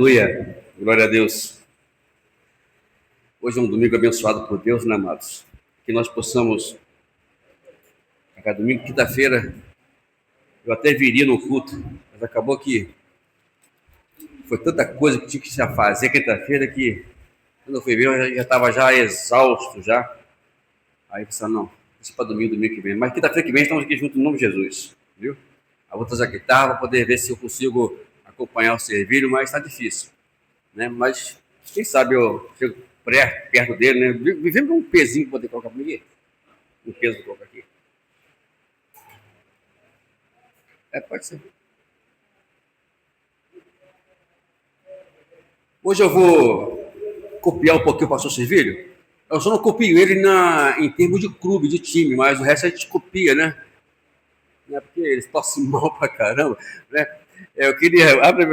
Aleluia, glória a Deus. Hoje é um domingo abençoado por Deus, né, amados? Que nós possamos, a cada domingo, quinta-feira, eu até viria no culto, mas acabou que foi tanta coisa que tinha que já fazer quinta-feira que, quando eu fui ver, eu já estava já exausto já. Aí eu pensei, não, isso é para domingo que vem. Mas quinta-feira que vem estamos aqui juntos no nome de Jesus, viu? Eu vou trazer a guitarra para poder ver se eu consigo acompanhar o serviço, mas está difícil, né? Mas quem sabe eu chego perto dele, né? Vivendo um pezinho para poder colocar para mim. Um peso para colocar aqui. Pode ser. Hoje eu vou copiar um pouquinho o pastor Servílio. Eu só não copio ele em termos de clube, de time, mas o resto a gente copia, né? Porque eles torcem mal pra caramba, né? Eu queria, abre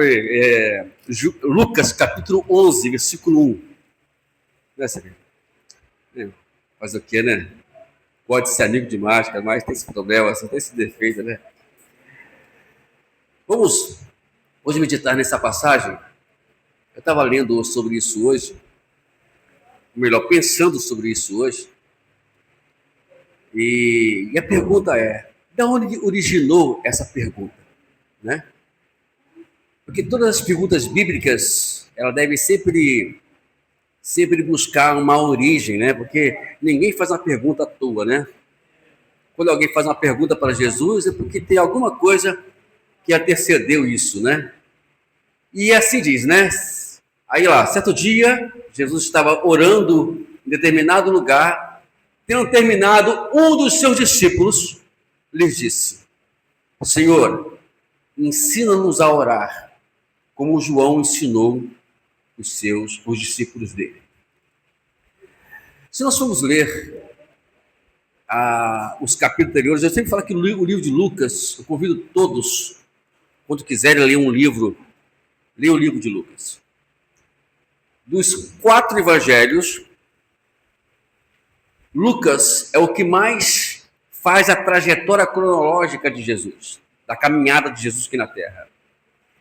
Lucas capítulo 11, versículo 1. Né, Servílio? Mas o que, né? Pode ser amigo de máscara, mas tem esse problema, só tem esse defeito, né? Vamos hoje meditar nessa passagem. Eu estava lendo sobre isso hoje, ou melhor, pensando sobre isso hoje, e a pergunta é, de onde originou essa pergunta, né? Porque todas as perguntas bíblicas, ela deve sempre buscar uma origem, né? Porque ninguém faz uma pergunta à toa, né? Quando alguém faz uma pergunta para Jesus, é porque tem alguma coisa que antecedeu isso, né? E assim diz, né? Aí lá, certo dia, Jesus estava orando em determinado lugar, tendo terminado, um dos seus discípulos lhes disse, Senhor, ensina-nos a orar, como João ensinou os discípulos dele. Se nós formos ler os capítulos anteriores, eu sempre falo que o livro de Lucas, eu convido todos, quando quiserem ler um livro, leia o livro de Lucas. Dos 4 evangelhos, Lucas é o que mais faz a trajetória cronológica de Jesus, da caminhada de Jesus aqui na Terra.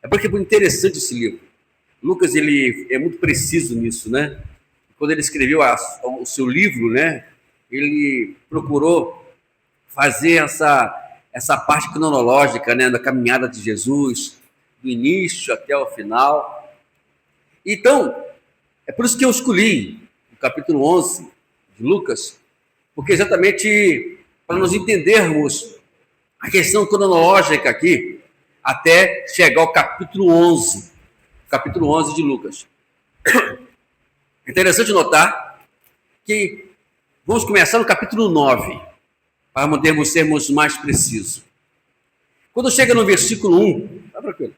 É porque é muito interessante esse livro. Lucas, ele é muito preciso nisso, né? Quando ele escreveu o seu livro, né? Ele procurou fazer essa parte cronológica, né? Da caminhada de Jesus, do início até o final. Então, é por isso que eu escolhi o capítulo 11 de Lucas, porque exatamente para nós entendermos a questão cronológica aqui, até chegar ao capítulo 11 de Lucas. É interessante notar que vamos começar no capítulo 9, para podermos sermos mais precisos. Quando chega no versículo 1, tá tranquilo.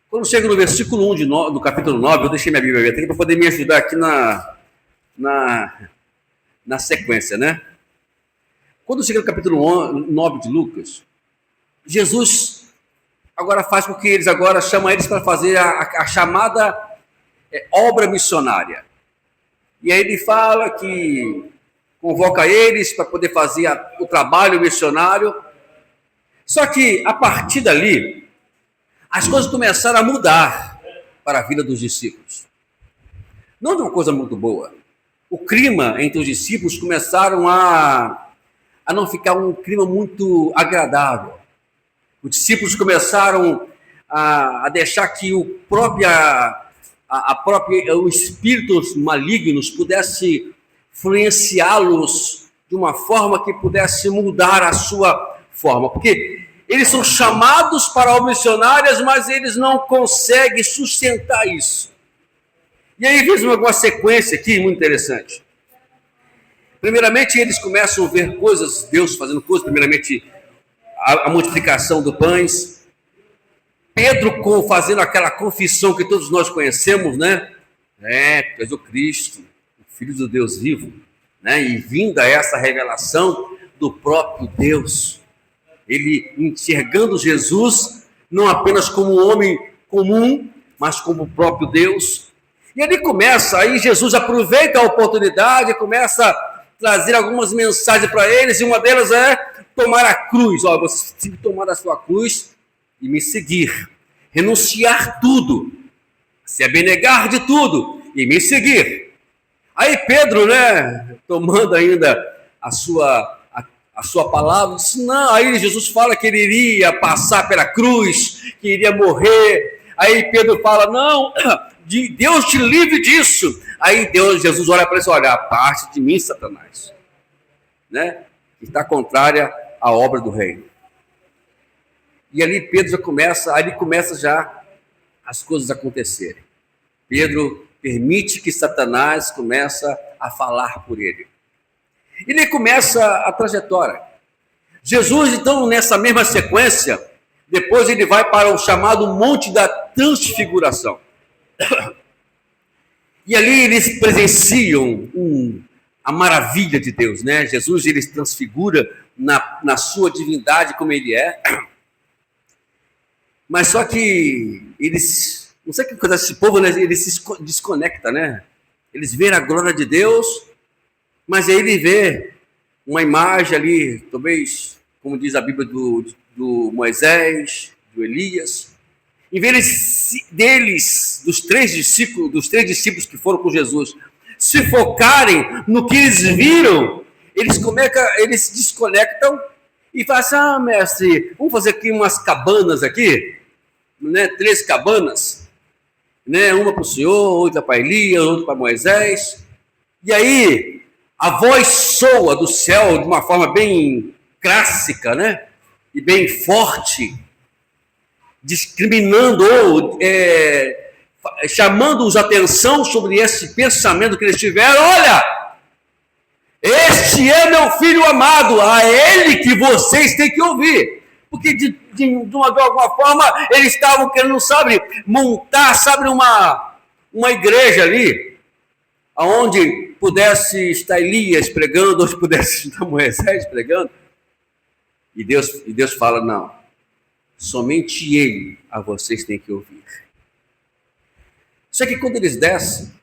Quando chega no versículo 1 do capítulo 9, eu deixei minha Bíblia aberta aqui para poder me ajudar aqui na sequência, né? Quando chega no capítulo 9 de Lucas, Jesus agora faz com que eles agora chamam eles para fazer a chamada obra missionária. E aí ele fala que convoca eles para poder fazer o trabalho missionário. Só que a partir dali, as coisas começaram a mudar para a vida dos discípulos. Não de uma coisa muito boa. O clima entre os discípulos começaram a não ficar um clima muito agradável. Os discípulos começaram a deixar que os espíritos malignos pudesse influenciá-los de uma forma que pudesse mudar a sua forma. Porque eles são chamados para obras missionárias, mas eles não conseguem sustentar isso. E aí vem uma sequência aqui muito interessante. Primeiramente, eles começam a ver coisas, Deus fazendo coisas, primeiramente a multiplicação dos pães. Pedro fazendo aquela confissão que todos nós conhecemos, né? Tu és o Cristo, o Filho do Deus vivo, né? E vinda essa revelação do próprio Deus. Ele enxergando Jesus, não apenas como um homem comum, mas como o próprio Deus. E ele aí Jesus aproveita a oportunidade e começa a trazer algumas mensagens para eles, e uma delas é tomar a cruz. Você tem que tomar a sua cruz e me seguir. Renunciar tudo. se abnegar de tudo e me seguir. Aí Pedro, né, tomando ainda a sua palavra, disse, não, aí Jesus fala que ele iria passar pela cruz, que iria morrer. Aí Pedro fala, não, Deus te livre disso. Aí Jesus olha para ele e diz, olha, a parte de mim, Satanás, né, que está contrária à obra do reino. E ali Pedro já começa já as coisas acontecerem. Pedro permite que Satanás comece a falar por ele. E ele começa a trajetória. Jesus, então, nessa mesma sequência, depois ele vai para o chamado Monte da Transfiguração. E ali eles presenciam a maravilha de Deus, né? Jesus, ele se transfigura na sua divindade como ele é. Mas só que eles, não sei o que acontece, esse povo, né, ele se desconecta, né? Eles veem a glória de Deus, mas aí ele vê uma imagem ali, talvez, como diz a Bíblia, do Moisés, do Elias. Em vez dos três discípulos que foram com Jesus, se focarem no que eles viram, eles se desconectam e falam assim, mestre, vamos fazer aqui umas cabanas aqui, né? 3 cabanas, né? Uma para o Senhor, outra para Elias, outra para Moisés. E aí, a voz soa do céu de uma forma bem clássica, né? E bem forte, discriminando ou chamando-os atenção sobre esse pensamento que eles tiveram. Olha, este é meu filho amado, a ele que vocês têm que ouvir. Porque de alguma forma eles estavam querendo, montar, uma igreja ali, onde pudesse estar Elias pregando, onde pudesse estar Moisés pregando. E Deus fala, não, somente ele a vocês têm que ouvir. Só que quando eles descem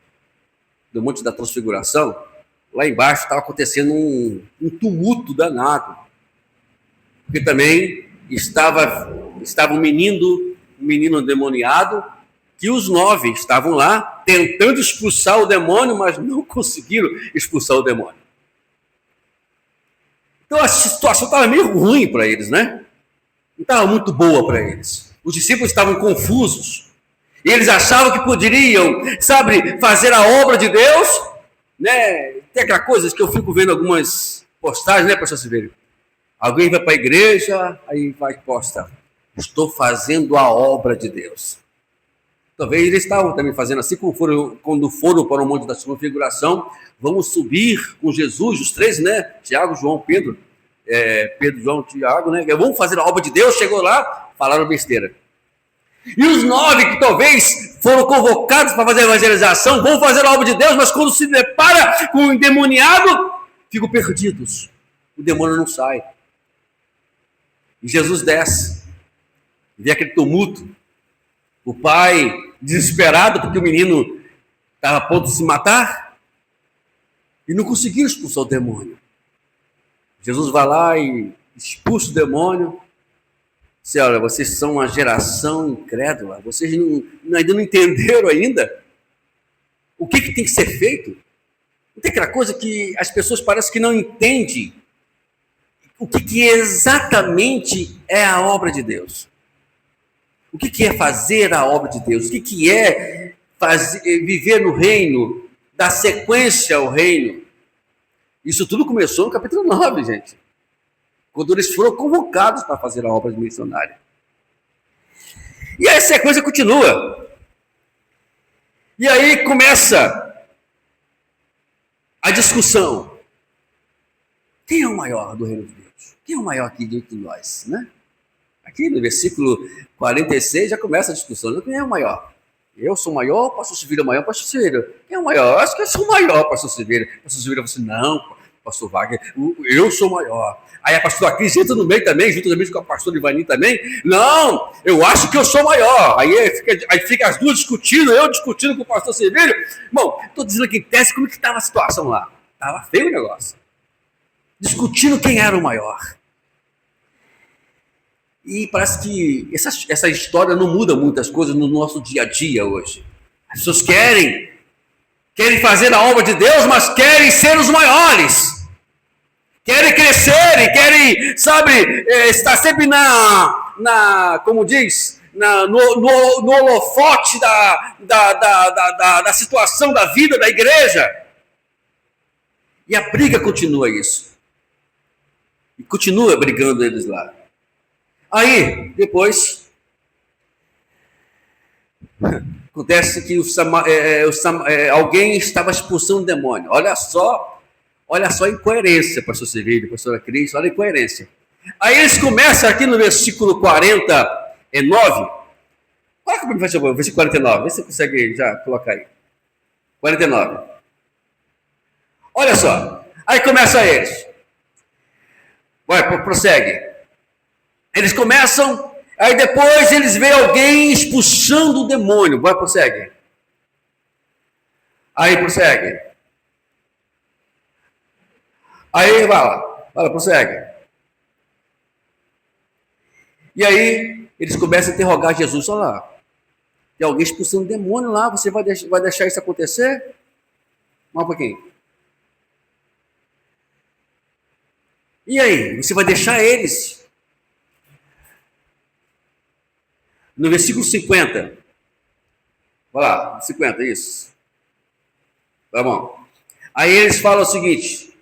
do Monte da Transfiguração, lá embaixo estava acontecendo um tumulto danado. Porque também estava um menino endemoniado, que os 9 estavam lá tentando expulsar o demônio, mas não conseguiram expulsar o demônio. Então a situação estava meio ruim para eles, né? Não estava muito boa para eles. Os discípulos estavam confusos. E eles achavam que poderiam, fazer a obra de Deus, né? Tem aquela coisa que eu fico vendo algumas postagens, né, pastor Silveiro? Alguém vai para a igreja, aí vai postar, estou fazendo a obra de Deus. Talvez eles estavam também fazendo assim, quando foram para o Monte da Transfiguração, vamos subir com Jesus, os 3, né? Tiago, João, Pedro, João, Tiago, né? Vamos fazer a obra de Deus. Chegou lá, falaram besteira. E os 9 que talvez foram convocados para fazer a evangelização, vão fazer a obra de Deus, mas quando se depara com o endemoniado, ficam perdidos. O demônio não sai. E Jesus desce, vê aquele tumulto. O pai, desesperado, porque o menino estava a ponto de se matar, e não conseguiu expulsar o demônio. Jesus vai lá e expulsa o demônio. Diz, olha, vocês são uma geração incrédula, vocês ainda não entenderam ainda o que tem que ser feito. Não tem aquela coisa que as pessoas parecem que não entendem o que exatamente é a obra de Deus. O que é fazer a obra de Deus? O que é viver no reino, dar sequência ao reino? Isso tudo começou no capítulo 9, gente. Quando eles foram convocados para fazer a obra missionária. E a sequência continua. E aí começa a discussão. Quem é o maior do reino de Deus? Quem é o maior aqui de nós, né? Aqui no versículo 46 já começa a discussão. Quem é o maior? Eu sou o maior, pastor Silveira é o maior, pastor Silveira. Quem é o maior? Acho que eu sou o maior, pastor Silveira. Pastor Silveira falou assim, não, pastor Wagner, eu sou o maior. Aí a pastora Cris entra no meio também, juntamente com a pastora Ivani também. Não, eu acho que eu sou o maior. Aí fica as duas discutindo, eu discutindo com o pastor Silveira. Bom, estou dizendo aqui em teste como que estava a situação lá. Estava feio o negócio. Discutindo quem era o maior. E parece que essa história não muda muitas coisas no nosso dia a dia hoje. As pessoas querem fazer a obra de Deus, mas querem ser os maiores. Querem crescer e querem, sabe, estar sempre como diz, no holofote da situação da vida da igreja. E a briga continua isso. E continua brigando eles lá. Aí, depois, acontece que alguém estava expulsando o demônio. Olha só a incoerência, pastor Severino, pastora Cris, olha a incoerência. Aí eles começam aqui no versículo 49. Olha como vai ser o versículo 49, vê se você consegue já colocar aí. 49. Olha só, aí começa eles. Vai, prossegue. Eles começam, aí depois eles veem alguém expulsando o demônio. Vai, prossegue. Aí prossegue. Aí vai lá, prossegue. E aí eles começam a interrogar Jesus. Olha lá, tem alguém expulsando o demônio lá, você vai deixar isso acontecer? Um pouquinho. E aí, você vai deixar eles? No versículo 50. Olha lá, 50, isso. Tá bom. Aí eles falam o seguinte.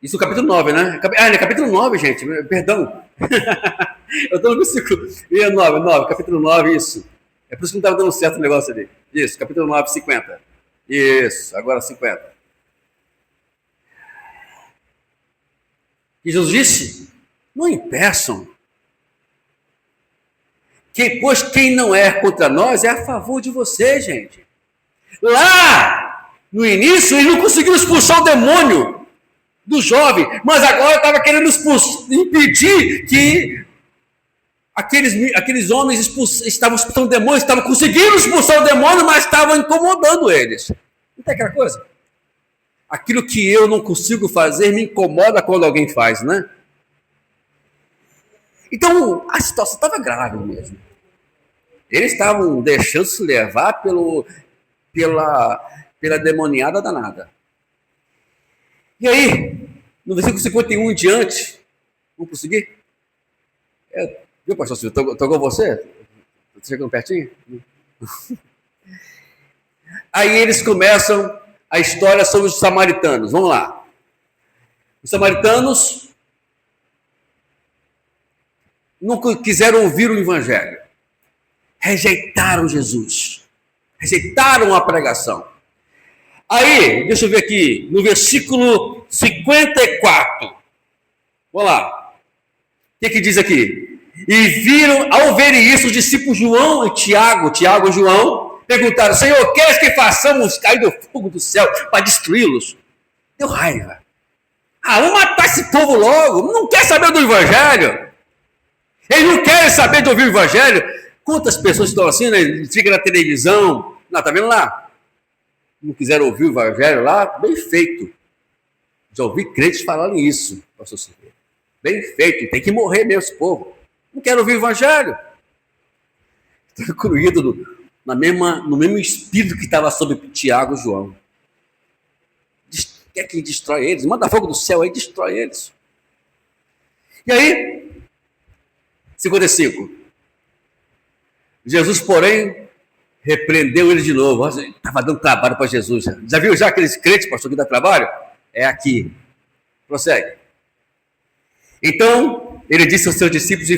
Isso no capítulo 9, né? No capítulo 9, gente. Perdão. Eu estou no versículo 9, capítulo 9, isso. É por isso que não estava dando certo o negócio ali. Isso, capítulo 9, 50. Isso, agora 50. E Jesus disse, não impeçam. Pois quem não é contra nós é a favor de você, gente. Lá, no início, ele não conseguiu expulsar o demônio do jovem, mas agora estava querendo impedir que aqueles homens estavam expulsando o demônio, estavam conseguindo expulsar o demônio, mas estavam incomodando eles. Não tem aquela coisa? Aquilo que eu não consigo fazer me incomoda quando alguém faz, né? Então, a situação estava grave mesmo. Eles estavam deixando-se levar pela demoniada danada. E aí, no versículo 51 em diante, vamos prosseguir? Viu, pastor Silvio? Tocou você? Tá chegando pertinho? Aí eles começam a história sobre os samaritanos. Vamos lá. Os samaritanos nunca quiseram ouvir o evangelho. Rejeitaram Jesus. Rejeitaram a pregação. Aí, deixa eu ver aqui, no versículo 54. Vamos lá. O que diz aqui? E viram, ao verem isso, os discípulos João e Tiago e João, perguntaram, Senhor, queres que façamos cair do fogo do céu para destruí-los? Deu raiva. Vamos matar esse povo logo. Não quer saber do evangelho. Eles não querem saber de ouvir o evangelho. Quantas pessoas estão assim, né? Fica na televisão. Não, tá vendo lá? Não quiseram ouvir o evangelho lá? Bem feito. Já ouvi crentes falando isso, pastor Silvio. Bem feito. Tem que morrer mesmo esse povo. Não quero ouvir o evangelho. Estou incluído no mesmo espírito que estava sobre Tiago e João. Quer que destrói eles? Manda fogo do céu aí, destrói eles. E aí, 55. Jesus, porém, repreendeu eles de novo. Estava dando trabalho para Jesus. Já viu já aqueles crentes, pastor, que dá trabalho? É aqui. Prossegue. Então, ele disse aos seus discípulos,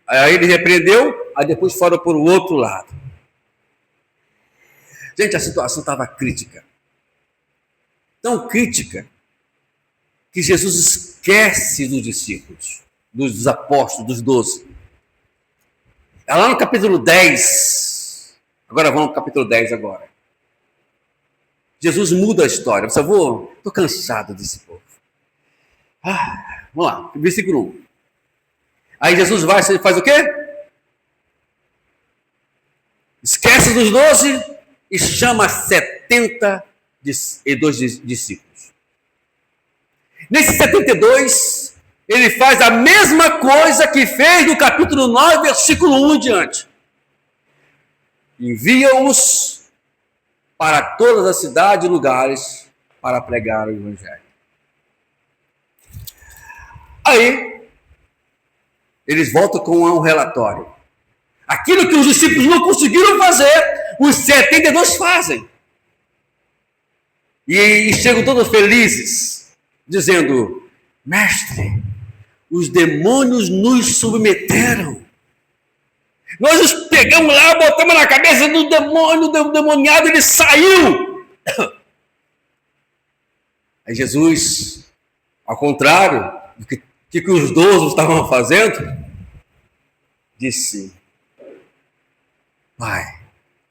aí ele repreendeu, aí depois foram para o outro lado. Gente, a situação estava crítica. Tão crítica que Jesus esquece dos discípulos, dos apóstolos, dos 12. É lá no capítulo 10. Agora vamos para o capítulo 10 agora. Jesus muda a história. Estou cansado desse povo. Vamos lá, versículo 1. Aí Jesus faz o quê? Esquece dos 12 e chama 72 discípulos. Nesses 72, ele faz a mesma coisa que fez no capítulo 9, versículo 1 em diante. Envia-os para todas as cidades e lugares para pregar o Evangelho. Aí, eles voltam com um relatório. Aquilo que os discípulos não conseguiram fazer, os 72 fazem. E chegam todos felizes, dizendo: mestre, os demônios nos submeteram. Nós os pegamos lá, botamos na cabeça do demônio, do demoniado, ele saiu. Aí Jesus, ao contrário do que os 12 estavam fazendo, disse: Pai,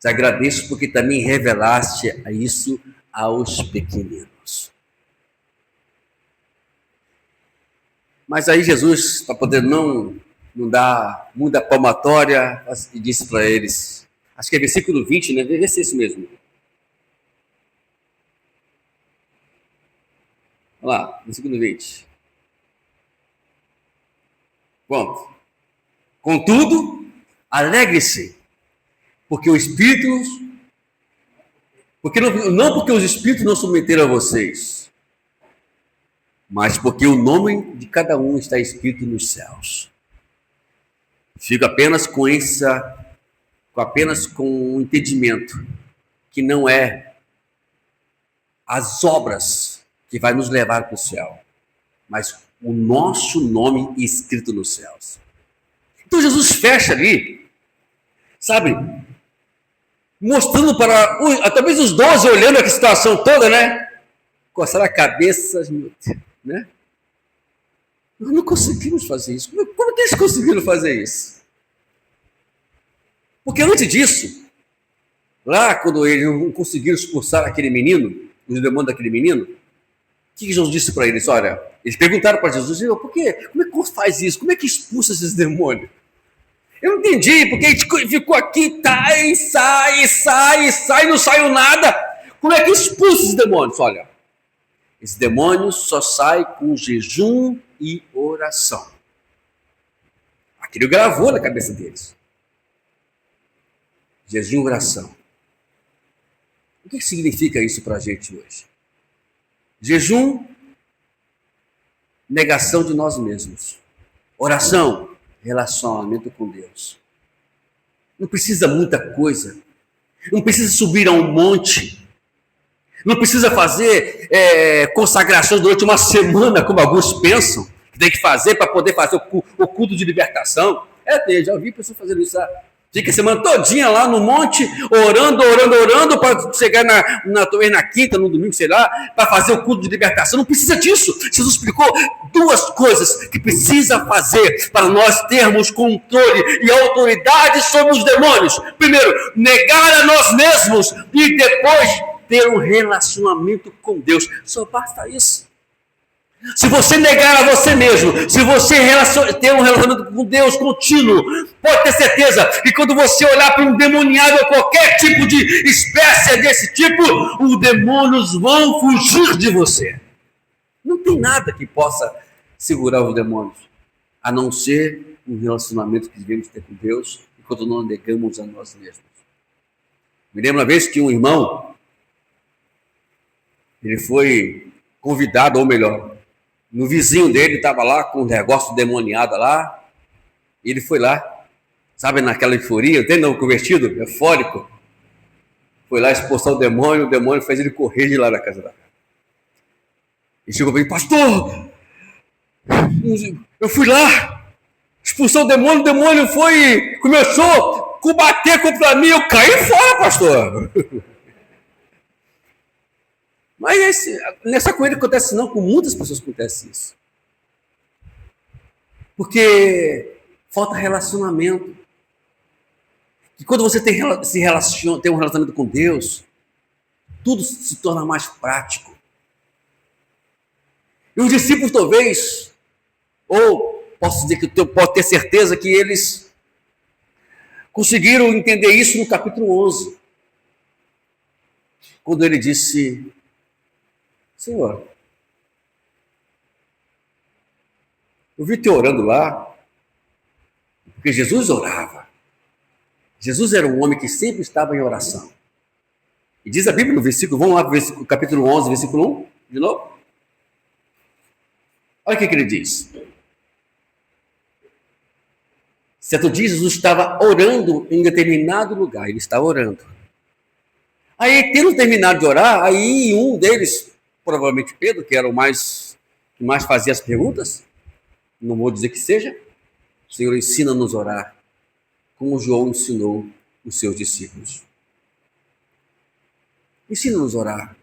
te agradeço porque também revelaste isso aos pequeninos. Mas aí Jesus, para poder não dar muita palmatória, e disse para eles, acho que é versículo 20, né? Deve ser isso mesmo. Olha lá, versículo 20. Pronto. Contudo, alegre-se, porque o Espírito, não porque os Espíritos não submeteram a vocês, mas porque o nome de cada um está escrito nos céus. Fico apenas com o entendimento que não é as obras que vai nos levar para o céu, mas o nosso nome escrito nos céus. Então Jesus fecha ali, sabe, mostrando para talvez os 12 olhando a situação toda, né? Coçaram a cabeça, né? Nós não conseguimos fazer isso. Como que eles conseguiram fazer isso? Porque antes disso, lá quando eles não conseguiram expulsar aquele menino, os demônios daquele menino, o que Jesus disse para eles? Olha, eles perguntaram para Jesus: por quê? Como é que faz isso? Como é que expulsa esses demônios? Eu não entendi, porque a gente ficou aqui, sai, não saiu nada. Como é que expulsa esses demônios? Olha, esses demônios só saem com jejum e oração. Aquilo gravou na cabeça deles. Jejum e oração. O que significa isso para a gente hoje? Jejum, negação de nós mesmos. Oração, relacionamento com Deus. Não precisa muita coisa. Não precisa subir a um monte. Não precisa fazer consagrações durante uma semana, como alguns pensam, que tem que fazer para poder fazer o culto de libertação. Já ouvi pessoas fazendo isso. Fica a semana todinha lá no monte, orando, para chegar talvez na quinta, no domingo, sei lá, para fazer o culto de libertação. Não precisa disso. Jesus explicou duas coisas que precisa fazer para nós termos controle e autoridade sobre os demônios. Primeiro, negar a nós mesmos e depois ter um relacionamento com Deus. Só basta isso. Se você negar a você mesmo, se você ter um relacionamento com Deus contínuo, pode ter certeza que quando você olhar para um demoniado ou qualquer tipo de espécie desse tipo, os demônios vão fugir de você. Não tem nada que possa segurar os demônios, a não ser um relacionamento que devemos ter com Deus, enquanto não negamos a nós mesmos. Me lembro uma vez que um irmão, ele foi convidado, ou melhor, no vizinho dele estava lá com um negócio demoniado lá, e ele foi lá, sabe, naquela euforia, tem não convertido, eufórico, foi lá expulsar o demônio fez ele correr de lá da casa dela. E chegou para mim: pastor, eu fui lá, expulsou o demônio começou a combater contra mim, eu caí fora, pastor. Mas nessa corrida acontece não, com muitas pessoas acontece isso. Porque falta relacionamento. E quando você tem um relacionamento com Deus, tudo se torna mais prático. E os discípulos talvez, ou posso dizer que eu posso ter certeza que eles conseguiram entender isso no capítulo 11. Quando ele disse: Senhor, eu vi te orando lá, porque Jesus orava. Jesus era um homem que sempre estava em oração. E diz a Bíblia no versículo, vamos lá para o capítulo 11, versículo 1, de novo. Olha o que ele diz. Certo dia, Jesus estava orando em determinado lugar. Ele está orando. Aí, tendo terminado de orar, aí um deles, provavelmente Pedro, que era que mais fazia as perguntas, não vou dizer que seja, o Senhor ensina-nos a orar, como João ensinou os seus discípulos. Ensina-nos a orar.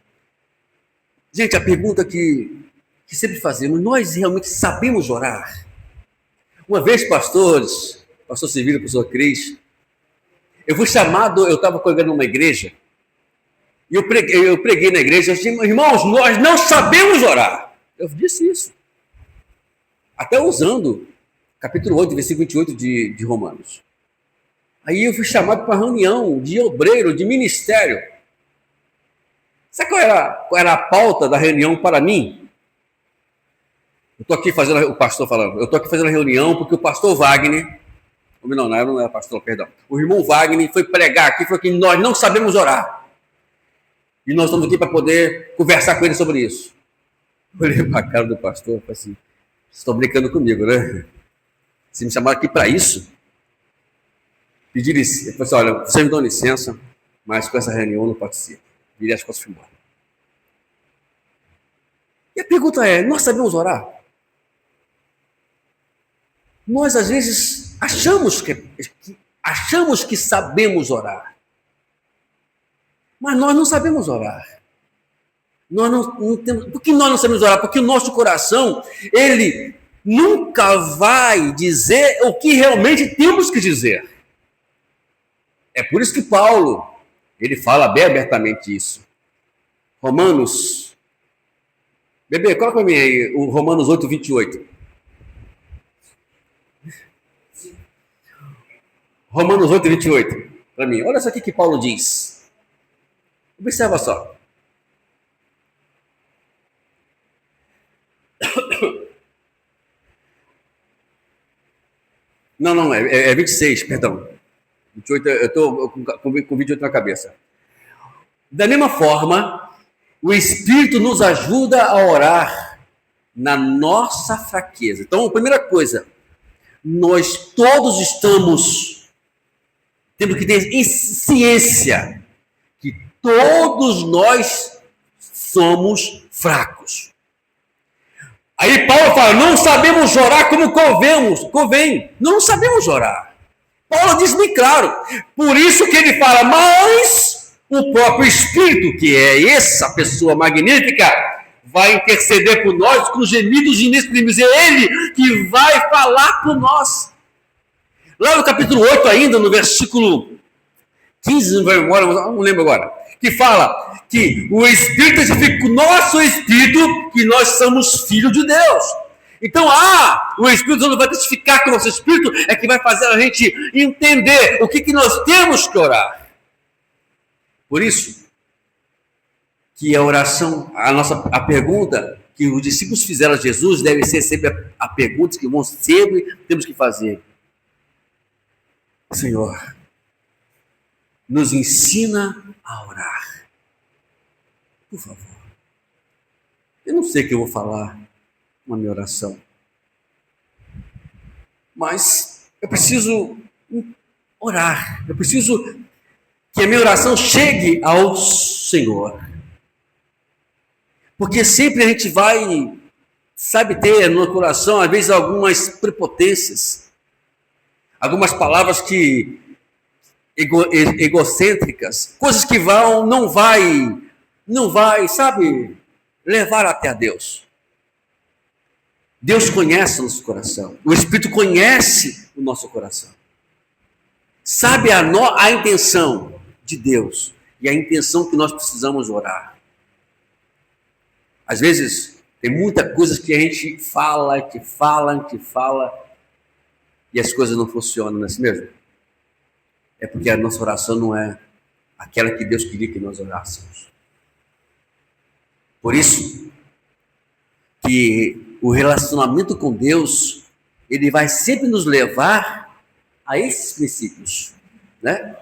Gente, a pergunta que sempre fazemos, nós realmente sabemos orar? Uma vez, pastores, pastor Sevilha, pastor Cris, eu fui chamado, eu estava congregando numa igreja, e eu preguei na igreja, eu disse, irmãos, nós não sabemos orar. Eu disse isso. Até usando capítulo 8, versículo 28 de Romanos. Aí eu fui chamado para uma reunião de obreiro, de ministério. Sabe qual era a pauta da reunião para mim? Eu estou aqui fazendo, o pastor falando, eu estou aqui fazendo a reunião porque o pastor Wagner, não era pastor, perdão. O irmão Wagner foi pregar aqui e falou que nós não sabemos orar. E nós estamos aqui para poder conversar com ele sobre isso. Eu olhei para a cara do pastor e falei assim, vocês estão brincando comigo, né? Vocês me chamaram aqui para isso? Pedi licença. Ele falou assim, olha, vocês me dão licença, mas com essa reunião eu não participo. Virei as costas e fui embora. E a pergunta é, nós sabemos orar? Nós, às vezes, achamos que sabemos orar. Mas nós não sabemos orar. Nós não temos... Por que nós não sabemos orar? Porque o nosso coração, ele nunca vai dizer o que realmente temos que dizer. É por isso que Paulo, ele fala bem abertamente isso. Romanos... Bebê, coloca para mim aí o Romanos 8, 28. Romanos 8, 28. Para mim. Olha só o que Paulo diz. Observa só. Não, é 26, perdão. 28, eu estou com 28 na cabeça. Da mesma forma, o Espírito nos ajuda a orar na nossa fraqueza. Então, a primeira coisa, nós todos temos que ter ciência que todos nós somos fracos. Aí Paulo fala, não sabemos orar como convém. Não sabemos orar. Paulo diz bem claro. Por isso que ele fala, mas o próprio Espírito, que é essa pessoa magnífica, vai interceder por nós com gemidos inexprimíveis. É Ele que vai falar por nós. Lá no capítulo 8 ainda, no versículo 15, não vai embora, não lembro agora, que fala que o Espírito testifica com o nosso Espírito que nós somos filhos de Deus. Então, o Espírito Santo vai testificar com o nosso Espírito, é que vai fazer a gente entender o que nós temos que orar. Por isso, que a oração, a pergunta que os discípulos fizeram a Jesus deve ser sempre a pergunta que nós sempre temos que fazer. Senhor, nos ensina a orar. Por favor. Eu não sei o que eu vou falar na minha oração. Mas eu preciso orar. Eu preciso que a minha oração chegue ao Senhor. Porque sempre a gente vai, ter no coração, às vezes, algumas prepotências. Algumas palavras que egocêntricas, coisas que não vai, levar até a Deus. Deus conhece o nosso coração. O Espírito conhece o nosso coração. Sabe a intenção de Deus e a intenção que nós precisamos orar. Às vezes, tem muita coisa que a gente fala e as coisas não funcionam, não é assim mesmo? É porque a nossa oração não é aquela que Deus queria que nós orássemos. Por isso que o relacionamento com Deus, ele vai sempre nos levar a esses princípios, né?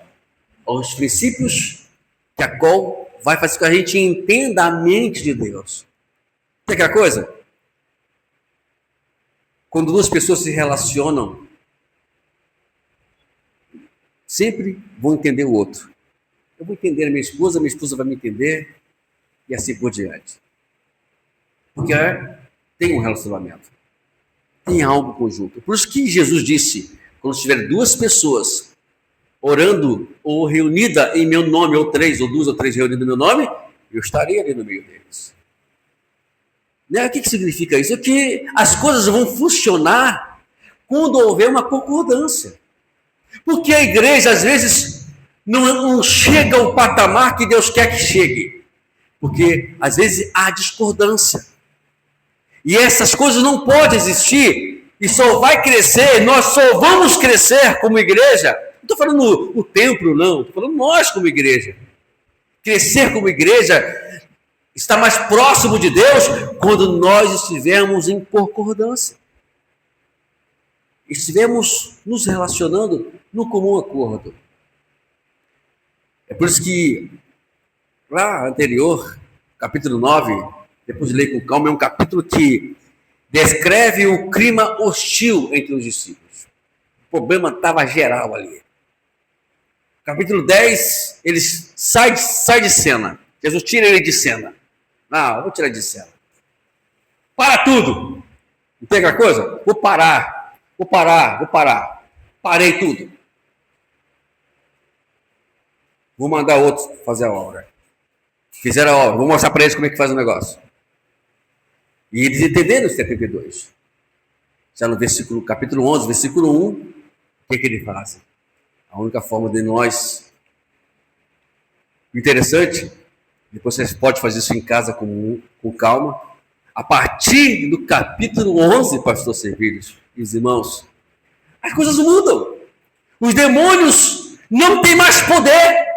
Aos princípios que a qual vai fazer com que a gente entenda a mente de Deus. Sabe aquela coisa? Quando duas pessoas se relacionam, sempre vão entender o outro. Eu vou entender a minha esposa vai me entender, e assim por diante. Porque tem um relacionamento. Tem algo conjunto. Por isso que Jesus disse, quando estiver duas pessoas orando ou reunida em meu nome, ou três, ou duas ou três reunidas em meu nome, eu estarei ali no meio deles. Né? O que significa isso? É que as coisas vão funcionar quando houver uma concordância. Porque a igreja, às vezes, não chega ao patamar que Deus quer que chegue. Porque, às vezes, há discordância. E essas coisas não podem existir. E só vai crescer, nós só vamos crescer como igreja. Não estou falando o templo, não. Estou falando nós como igreja. Crescer como igreja, estar mais próximo de Deus, quando nós estivermos em concordância. Estivemos nos relacionando no comum acordo. É por isso que, lá anterior, capítulo 9, depois de ler com calma, é um capítulo que descreve o clima hostil entre os discípulos. O problema estava geral ali. Capítulo 10, eles saem de cena. Jesus tira ele de cena. Não, vou tirar de cena. Para tudo. Não tem aquela coisa? Vou parar. Parei tudo. Vou mandar outros fazer a obra. Fizeram a obra. Vou mostrar para eles como é que faz o negócio. E eles entenderam os 72. Já no capítulo 11, versículo 1, o que eles fazem? A única forma de nós... Interessante, depois você pode fazer isso em casa com calma. A partir do capítulo 11, pastor Servílios, meus irmãos, as coisas mudam. Os demônios não têm mais poder.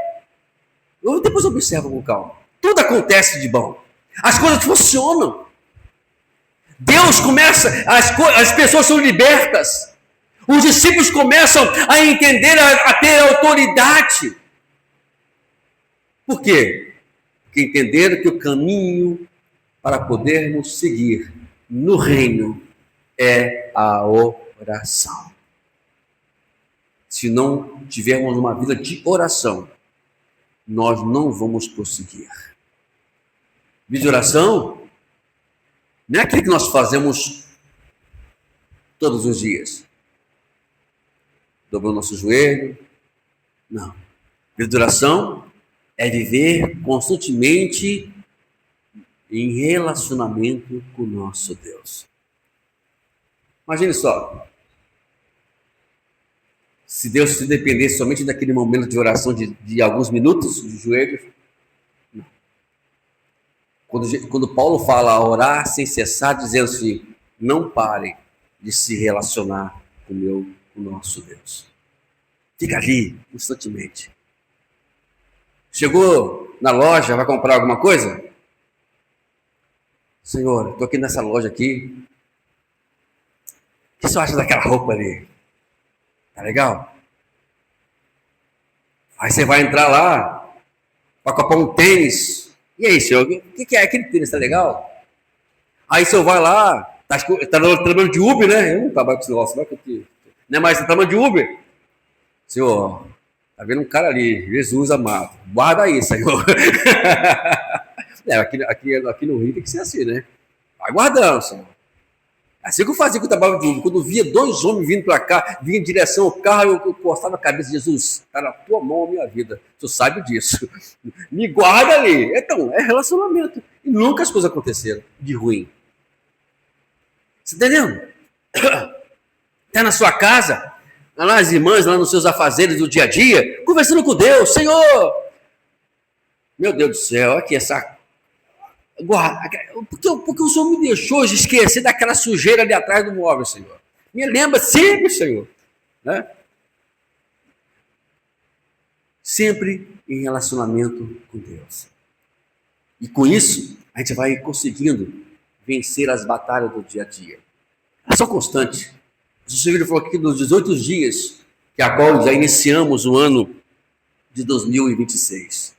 Depois observa com calma. Tudo acontece de bom. As coisas funcionam. Deus começa, as pessoas são libertas. Os discípulos começam a entender, a ter autoridade. Por quê? Porque entenderam que o caminho para podermos seguir no reino é a oração. Se não tivermos uma vida de oração, nós não vamos prosseguir. Vida de oração não é aquilo que nós fazemos todos os dias. Dobrando nosso joelho. Não. Vida de oração é viver constantemente em relacionamento com o nosso Deus. Imagine só. Se Deus se dependesse somente daquele momento de oração de alguns minutos de joelhos. Não. Quando Paulo fala orar sem cessar, dizendo assim, não parem de se relacionar com o nosso Deus. Fica ali, constantemente. Chegou na loja, vai comprar alguma coisa? Senhor, estou aqui nessa loja aqui. O que você acha daquela roupa ali? Tá legal? Aí você vai entrar lá, vai comprar um tênis. E aí, senhor, o que é? Aquele tênis tá legal? Aí o senhor vai lá, tá trabalhando de Uber, né? Eu não trabalho com esse negócio, não é mais trabalhando de Uber. Senhor, tá vendo um cara ali, Jesus amado. Guarda aí, Senhor. Aqui no Rio tem que ser assim, né? Vai guardando, Senhor. Assim que eu fazia com o trabalho de Uber. Quando eu via dois homens vindo para cá, vinha em direção ao carro, eu postava a cabeça de Jesus. Está na tua mão a minha vida. Tu sabe disso. Me guarda ali. Então, é relacionamento. E nunca as coisas aconteceram de ruim. Você está entendendo? Está na sua casa, lá as irmãs, lá nos seus afazeres do dia a dia, conversando com Deus. Senhor, meu Deus do céu, aqui essa... Porque o Senhor me deixou de esquecer daquela sujeira ali atrás do móvel, Senhor. Me lembra sempre, Senhor. Né? Sempre em relacionamento com Deus. E com isso, a gente vai conseguindo vencer as batalhas do dia a dia. Ação constante. O Senhor falou aqui dos 18 dias, que a qual já iniciamos o ano de 2026.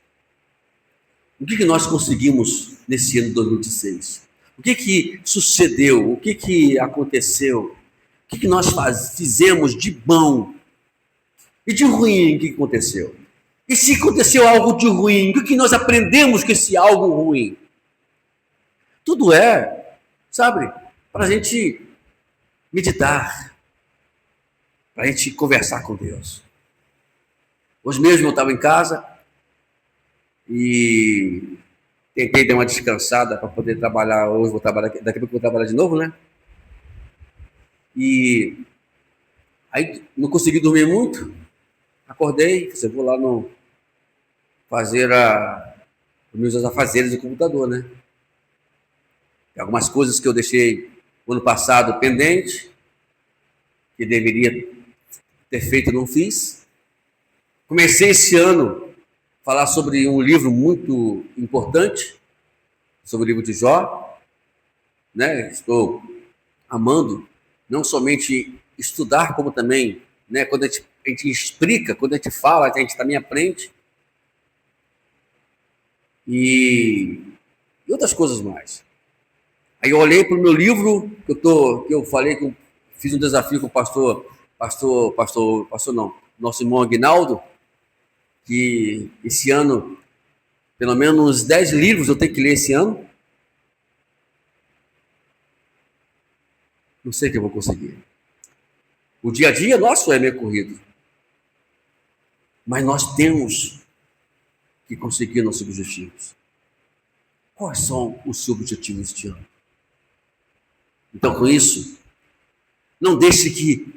O que nós conseguimos nesse ano de 2016? O que sucedeu? O que aconteceu? O que nós fizemos de bom? E de ruim, o que aconteceu? E se aconteceu algo de ruim, o que nós aprendemos com esse algo ruim? Tudo é, sabe, para a gente meditar, para a gente conversar com Deus. Hoje mesmo eu estava em casa e tentei dar uma descansada para poder trabalhar. Hoje vou trabalhar, daqui a pouco eu vou trabalhar de novo, né? E aí não consegui dormir muito. Acordei, vou lá fazer os meus afazeres do computador, né? Tem algumas coisas que eu deixei no ano passado pendente, que deveria ter feito e não fiz. Comecei esse ano a falar sobre um livro muito importante, sobre o livro de Jó, né? Estou amando não somente estudar, como também, né, quando a gente explica, quando a gente fala, a gente também aprende. E outras coisas mais. Aí eu olhei para o meu livro, que eu falei que eu fiz um desafio com o nosso irmão Aguinaldo, que esse ano, pelo menos uns 10 livros eu tenho que ler esse ano. Não sei que eu vou conseguir. O dia a dia nosso é meio corrido. Mas nós temos que conseguir nossos objetivos. Quais são os seus objetivos este ano? Então, com isso, não deixe que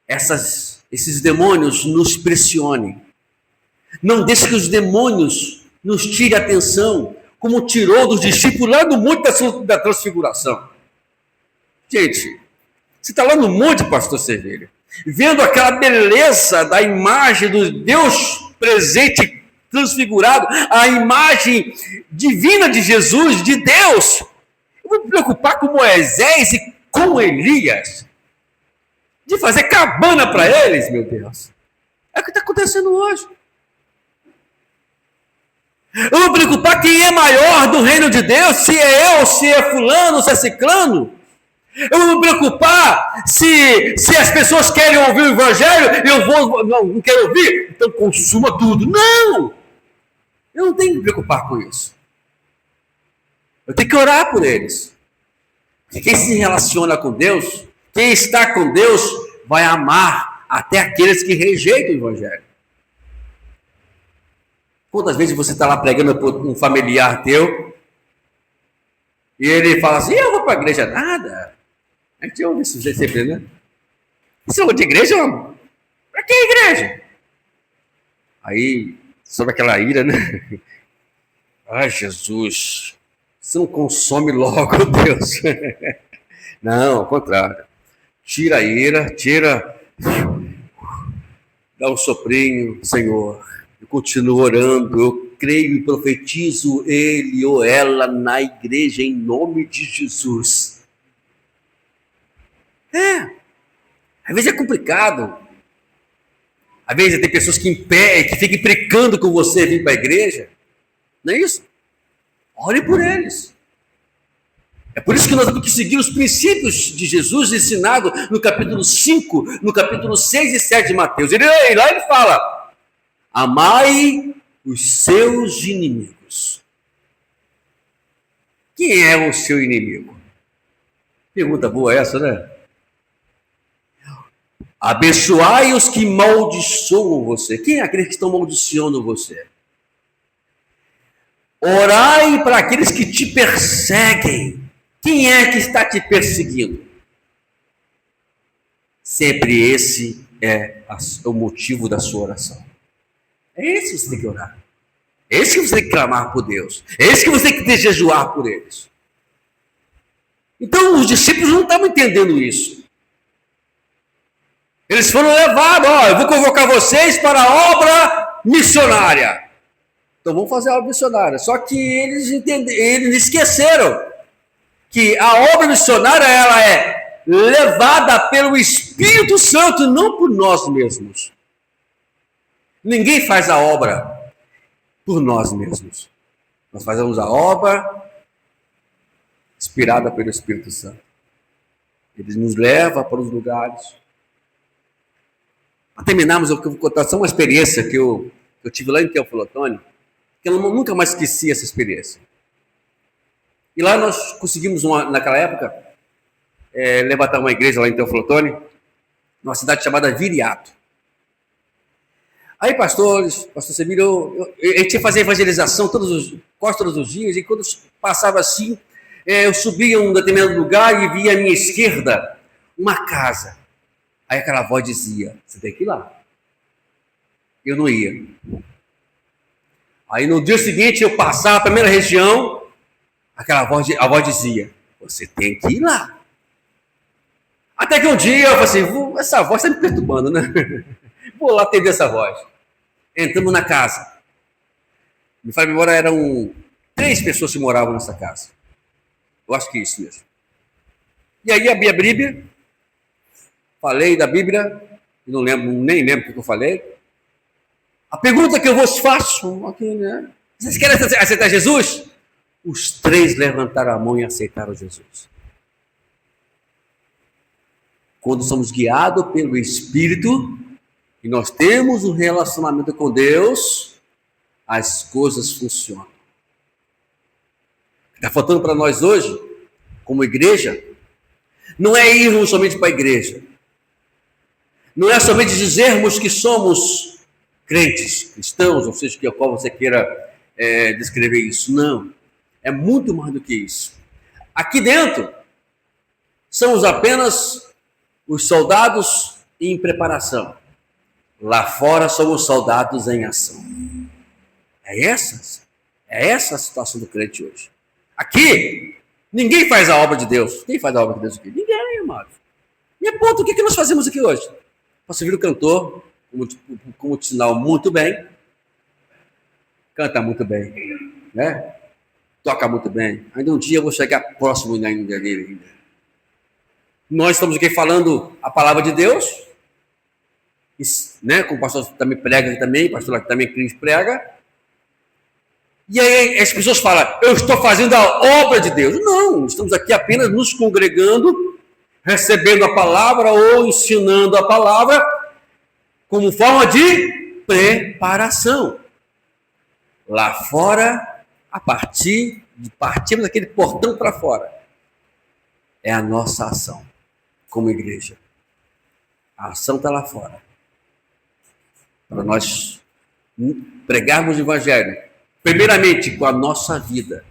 esses demônios nos pressionem. Não deixe que os demônios nos tirem a atenção, como tirou dos discípulos lá no Monte da Transfiguração. Gente, você está lá no monte, pastor Cervelha, vendo aquela beleza da imagem do Deus presente, transfigurado, a imagem divina de Jesus, de Deus. Eu vou me preocupar com Moisés e com Elias, de fazer cabana para eles, meu Deus. É o que está acontecendo hoje. Eu vou me preocupar quem é maior do reino de Deus, se é eu, se é fulano, se é ciclano. Eu vou me preocupar se as pessoas querem ouvir o evangelho, não quero ouvir, então consuma tudo. Não! Eu não tenho que me preocupar com isso. Eu tenho que orar por eles. Porque quem se relaciona com Deus, quem está com Deus, vai amar até aqueles que rejeitam o evangelho. Quantas vezes você está lá pregando para um familiar teu e ele fala assim, eu vou para a igreja? Nada. A gente ouve isso sempre, né? Você ouve de igreja? Para que igreja? Aí, sobre aquela ira, né? Ai, Jesus, você não consome logo, Deus. Não, ao contrário. Tira a ira, dá um soprinho, Senhor. Eu continuo orando, eu creio e profetizo ele ou ela na igreja em nome de Jesus. Às vezes é complicado. Às vezes tem pessoas que ficam implicando com você vir para a igreja. Não é isso? Ore por eles. É por isso que nós temos que seguir os princípios de Jesus ensinado no capítulo 5, no capítulo 6 e 7 de Mateus. Lá ele fala, amai os seus inimigos. Quem é o seu inimigo? Pergunta boa essa, né? Abençoai os que maldiçoam você. Quem é aqueles que estão maldicionando você? Orai para aqueles que te perseguem. Quem é que está te perseguindo? Sempre esse é o motivo da sua oração. É esse que você tem que orar. É esse que você tem que clamar por Deus. É esse que você tem que jejuar por eles. Então os discípulos não estavam entendendo isso. Eles foram levados, eu vou convocar vocês para a obra missionária. Então vamos fazer a obra missionária. Só que eles esqueceram que a obra missionária ela é levada pelo Espírito Santo, não por nós mesmos. Ninguém faz a obra por nós mesmos. Nós fazemos a obra inspirada pelo Espírito Santo. Ele nos leva para os lugares. Para terminarmos, eu vou contar só uma experiência que eu tive lá em Teoflotone, que eu nunca mais esqueci essa experiência. E lá nós conseguimos, naquela época, levantar uma igreja lá em Teoflotone, numa cidade chamada Viriato. Aí, pastor Semiro, eu tinha que fazer evangelização quase todos os dias, e quando passava assim, eu subia em um determinado lugar e via à minha esquerda uma casa. Aí aquela voz dizia, você tem que ir lá. Eu não ia. Aí no dia seguinte eu passava a primeira região, a voz dizia, você tem que ir lá. Até que um dia eu falei assim, essa voz está me perturbando, né? Vou lá atender essa voz. Entramos na casa. Me fala memória, eram 3 pessoas que moravam nessa casa. Eu acho que é isso mesmo. E aí abri a Bíblia, falei da Bíblia, não lembro, nem lembro o que eu falei. A pergunta que eu vos faço aqui, né? Vocês querem aceitar Jesus? Os 3 levantaram a mão e aceitaram Jesus. Quando somos guiados pelo Espírito e nós temos um relacionamento com Deus, as coisas funcionam. Está faltando para nós hoje, como igreja, não é irmos somente para a igreja. Não é somente dizermos que somos crentes, cristãos, ou seja, que qual você queira descrever isso. Não. É muito mais do que isso. Aqui dentro, somos apenas os soldados em preparação. Lá fora, somos soldados em ação. É essa a situação do crente hoje. Aqui, ninguém faz a obra de Deus. Quem faz a obra de Deus aqui? Ninguém, amado. Me aponta, o que nós fazemos aqui hoje? Você vira o cantor, como te sinal, muito bem. Canta muito bem. Né? Toca muito bem. Ainda um dia eu vou chegar próximo ainda dele. Nós estamos aqui falando a palavra de Deus, né? Como o pastor também prega aqui também, o pastor aqui também Cris prega. E aí as pessoas falam, eu estou fazendo a obra de Deus. Não, estamos aqui apenas nos congregando, recebendo a palavra ou ensinando a palavra como forma de preparação. Lá fora, a partir de partirmos daquele portão para fora, é a nossa ação como igreja. A ação está lá fora. Para nós pregarmos o evangelho, primeiramente com a nossa vida.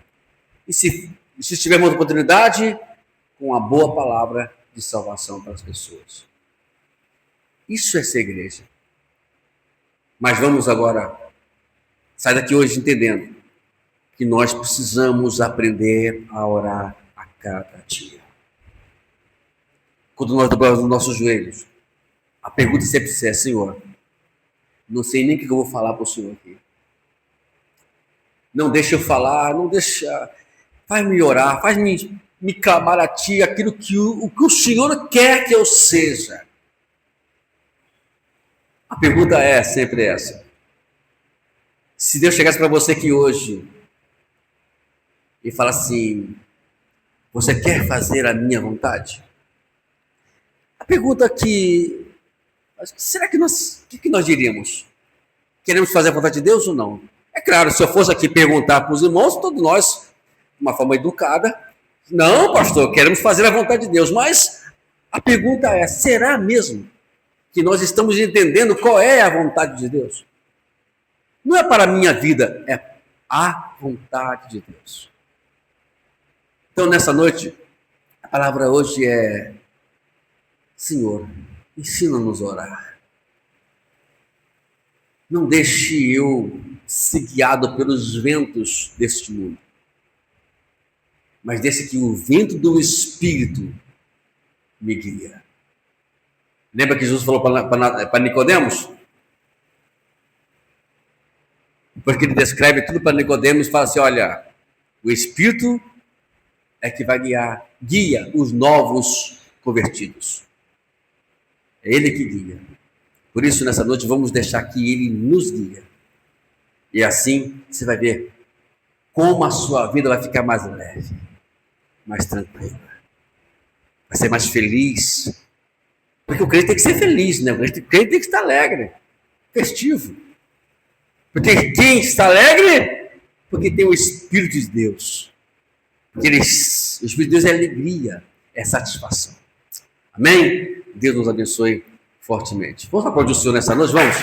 E se tivermos oportunidade, com a boa palavra de salvação para as pessoas. Isso é ser igreja. Mas vamos agora sair daqui hoje entendendo que nós precisamos aprender a orar a cada dia. Quando nós dobramos os nossos joelhos, a pergunta sempre é, Senhor, não sei nem o que eu vou falar para o Senhor aqui. Não deixa eu falar, não deixa... Faz-me orar, faz-me clamar a Ti aquilo que o Senhor quer que eu seja. A pergunta é sempre essa. Se Deus chegasse para você aqui hoje e falar assim, você quer fazer a minha vontade? A pergunta que... será que nós... o que nós diríamos? Queremos fazer a vontade de Deus ou não? É claro, se eu fosse aqui perguntar para os irmãos, todos nós, de uma forma educada, não, pastor, queremos fazer a vontade de Deus. Mas a pergunta é, será mesmo que nós estamos entendendo qual é a vontade de Deus? Não é para a minha vida, é a vontade de Deus. Então, nessa noite, a palavra hoje é, Senhor, ensina-nos a orar. Não deixe eu ser guiado pelos ventos deste mundo, mas deixe que o vento do Espírito me guia. Lembra que Jesus falou para Nicodemos? Depois que ele descreve tudo para Nicodemos, fala assim, olha, o Espírito é que vai guia os novos convertidos. É Ele que guia. Por isso, nessa noite, vamos deixar que Ele nos guie. E assim, você vai ver como a sua vida vai ficar mais leve, mais tranquila. Vai ser mais feliz. Porque o crente tem que ser feliz, né? O crente tem que estar alegre, festivo. Porque quem está alegre? Porque tem o Espírito de Deus. Porque o Espírito de Deus é alegria, é satisfação. Amém? Deus nos abençoe fortemente. Vamos aplaudir o Senhor nessa noite? Vamos?